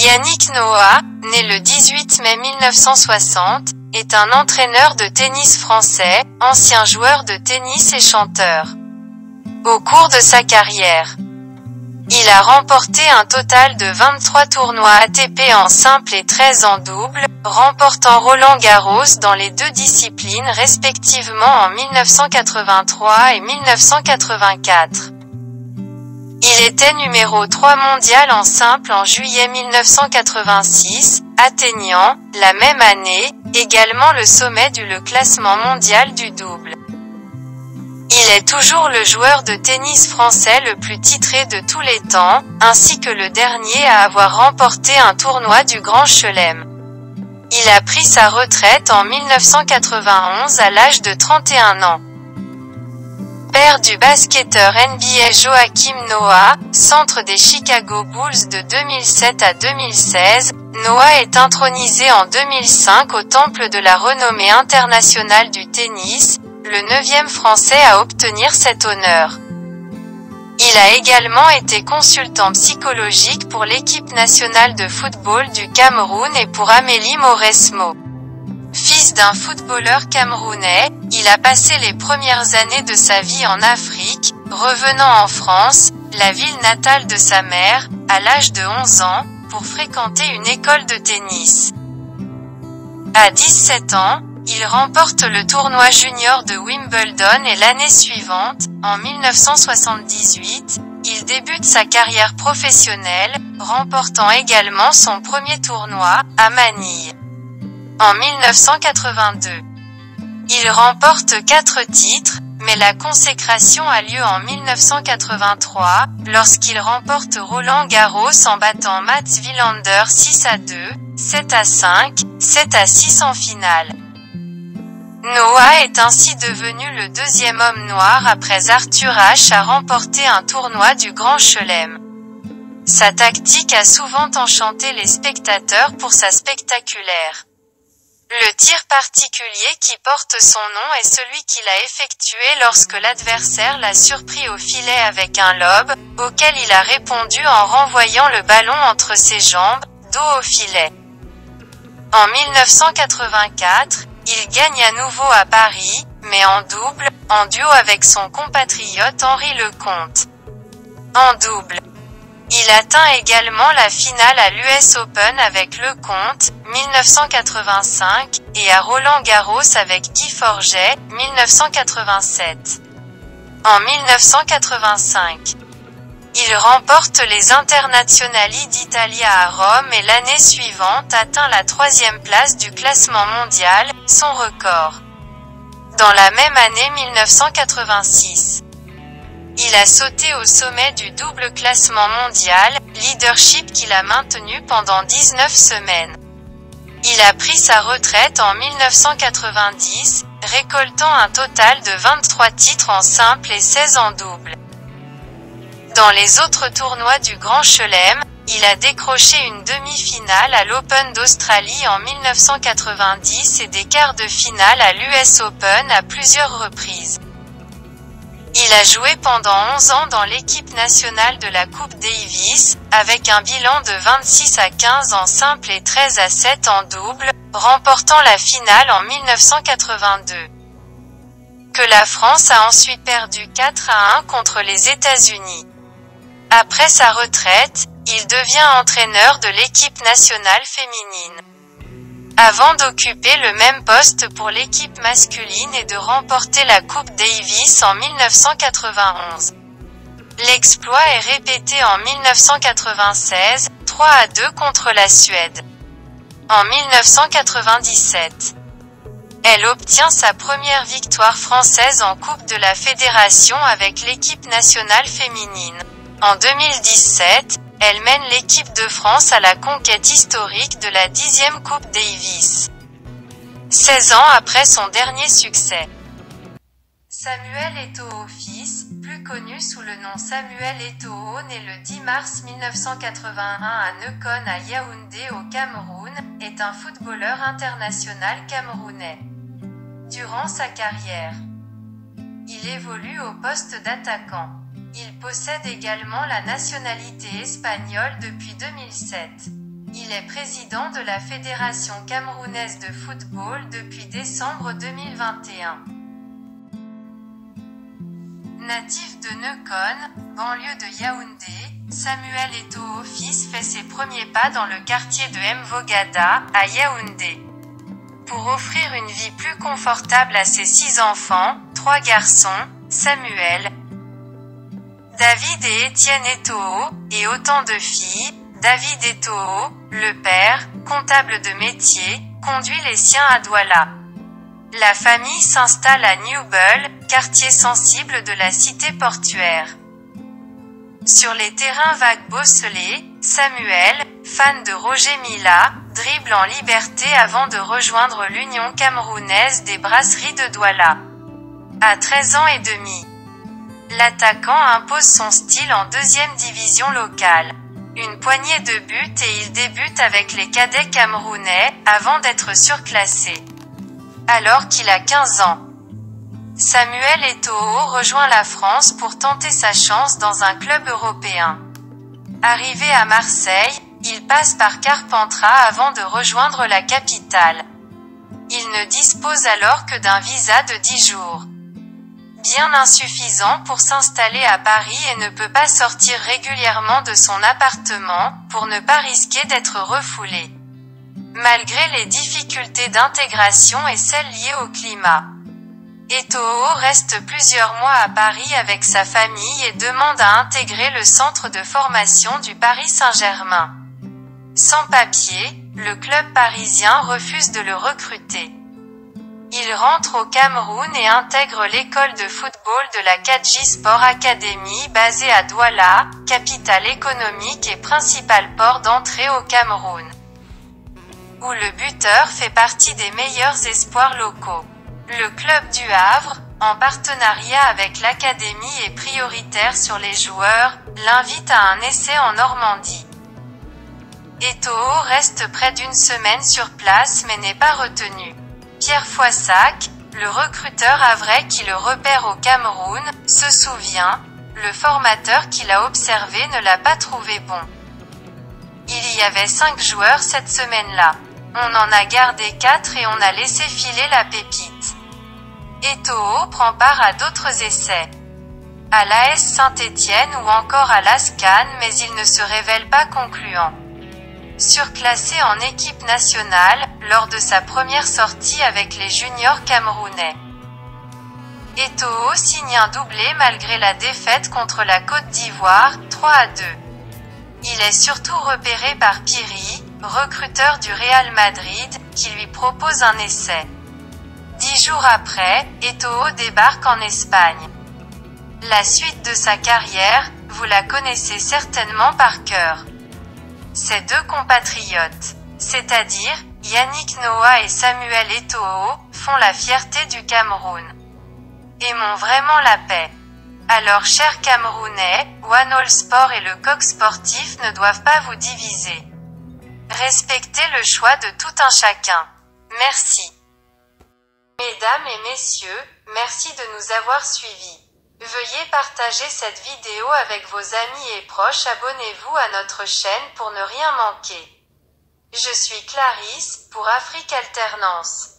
Yannick Noah, né le 18 mai 1960, est un entraîneur de tennis français, ancien joueur de tennis et chanteur. Au cours de sa carrière, il a remporté un total de 23 tournois ATP en simple et 13 en double, remportant Roland-Garros dans les deux disciplines respectivement en 1983 et 1984. Il était numéro 3 mondial en simple en juillet 1986, atteignant, la même année, également le sommet du classement mondial du double. Il est toujours le joueur de tennis français le plus titré de tous les temps, ainsi que le dernier à avoir remporté un tournoi du Grand Chelem. Il a pris sa retraite en 1991 à l'âge de 31 ans. Père du basketteur NBA Joakim Noah, centre des Chicago Bulls de 2007 à 2016, Noah est intronisé en 2005 au temple de la renommée internationale du tennis, le 9e Français à obtenir cet honneur. Il a également été consultant psychologique pour l'équipe nationale de football du Cameroun et pour Amélie Mauresmo. Fils d'un footballeur camerounais, il a passé les premières années de sa vie en Afrique, revenant en France, la ville natale de sa mère, à l'âge de 11 ans, pour fréquenter une école de tennis. À 17 ans, il remporte le tournoi junior de Wimbledon et l'année suivante, en 1978, il débute sa carrière professionnelle, remportant également son premier tournoi, à Manille. En 1982, il remporte 4 titres, mais la consécration a lieu en 1983, lorsqu'il remporte Roland-Garros en battant Mats Wilander 6-2, 7-5, 7-6 en finale. Noah est ainsi devenu le deuxième homme noir après Arthur Ashe à remporter un tournoi du Grand Chelem. Sa tactique a souvent enchanté les spectateurs pour sa spectaculaire. Le tir particulier qui porte son nom est celui qu'il a effectué lorsque l'adversaire l'a surpris au filet avec un lob, auquel il a répondu en renvoyant le ballon entre ses jambes, dos au filet. En 1984, il gagne à nouveau à Paris, mais en double, en duo avec son compatriote Henri Lecomte. En double, il atteint également la finale à l'US Open avec Lecomte, 1985, et à Roland-Garros avec Guy Forget, 1987. En 1985, il remporte les Internazionali d'Italia à Rome et l'année suivante atteint la 3e place du classement mondial, son record. Dans la même année 1986, il a sauté au sommet du double classement mondial, leadership qu'il a maintenu pendant 19 semaines. Il a pris sa retraite en 1990, récoltant un total de 23 titres en simple et 16 en double. Dans les autres tournois du Grand Chelem, il a décroché une demi-finale à l'Open d'Australie en 1990 et des quarts de finale à l'US Open à plusieurs reprises. Il a joué pendant 11 ans dans l'équipe nationale de la Coupe Davis, avec un bilan de 26-15 en simple et 13-7 en double, remportant la finale en 1982. Que la France a ensuite perdu 4-1 contre les États-Unis. Après sa retraite, il devient entraîneur de l'équipe nationale féminine. Avant d'occuper le même poste pour l'équipe masculine et de remporter la Coupe Davis en 1991. L'exploit est répété en 1996, 3-2 contre la Suède. En 1997, elle obtient sa première victoire française en Coupe de la Fédération avec l'équipe nationale féminine. En 2017, elle mène l'équipe de France à la conquête historique de la 10e Coupe Davis. 16 ans après son dernier succès. Samuel Eto'o fils, plus connu sous le nom Samuel Eto'o, né le 10 mars 1981 à Nekon à Yaoundé au Cameroun, est un footballeur international camerounais. Durant sa carrière, il évolue au poste d'attaquant. Il possède également la nationalité espagnole depuis 2007. Il est président de la Fédération camerounaise de football depuis décembre 2021. Natif de Nekon, banlieue de Yaoundé, Samuel Eto'o fils fait ses premiers pas dans le quartier de Mvogada, à Yaoundé. Pour offrir une vie plus confortable à ses 6 enfants, 3 garçons, Samuel, David et Étienne Eto'o, et autant de filles, David Eto'o, le père, comptable de métier, conduit les siens à Douala. La famille s'installe à Newbull, quartier sensible de la cité portuaire. Sur les terrains vagues bosselés, Samuel, fan de Roger Mila, dribble en liberté avant de rejoindre l'Union camerounaise des brasseries de Douala. À 13 ans et demi, l'attaquant impose son style en 2e division locale. Une poignée de buts et il débute avec les cadets camerounais, avant d'être surclassé. Alors qu'il a 15 ans, Samuel Eto'o rejoint la France pour tenter sa chance dans un club européen. Arrivé à Marseille, il passe par Carpentras avant de rejoindre la capitale. Il ne dispose alors que d'un visa de 10 jours. Bien insuffisant pour s'installer à Paris et ne peut pas sortir régulièrement de son appartement, pour ne pas risquer d'être refoulé. Malgré les difficultés d'intégration et celles liées au climat, Eto'o reste plusieurs mois à Paris avec sa famille et demande à intégrer le centre de formation du Paris Saint-Germain. Sans papier, le club parisien refuse de le recruter. Il rentre au Cameroun et intègre l'école de football de la Kadji Sport Academy basée à Douala, capitale économique et principal port d'entrée au Cameroun, où le buteur fait partie des meilleurs espoirs locaux. Le club du Havre, en partenariat avec l'académie et prioritaire sur les joueurs, l'invite à un essai en Normandie. Eto'o reste près d'une semaine sur place mais n'est pas retenu. Pierre Foissac, le recruteur havrais qui le repère au Cameroun, se souvient, le formateur qui l'a observé ne l'a pas trouvé bon. Il y avait 5 joueurs cette semaine-là. On en a gardé 4 et on a laissé filer la pépite. Eto'o prend part à d'autres essais, à l'AS Saint-Étienne ou encore à l'ASCAN, mais il ne se révèle pas concluant. Surclassé en équipe nationale, lors de sa première sortie avec les juniors camerounais, Eto'o signe un doublé malgré la défaite contre la Côte d'Ivoire, 3-2. Il est surtout repéré par Piri, recruteur du Real Madrid, qui lui propose un essai. 10 jours après, Eto'o débarque en Espagne. La suite de sa carrière, vous la connaissez certainement par cœur. Ses 2 compatriotes, c'est-à-dire Yannick Noah et Samuel Eto'o, font la fierté du Cameroun. Aimons vraiment la paix. Alors chers Camerounais, One All Sport et le Coq Sportif ne doivent pas vous diviser. Respectez le choix de tout un chacun. Merci. Mesdames et messieurs, merci de nous avoir suivis. Veuillez partager cette vidéo avec vos amis et proches. Abonnez-vous à notre chaîne pour ne rien manquer. Je suis Clarisse, pour Afrique Alternance.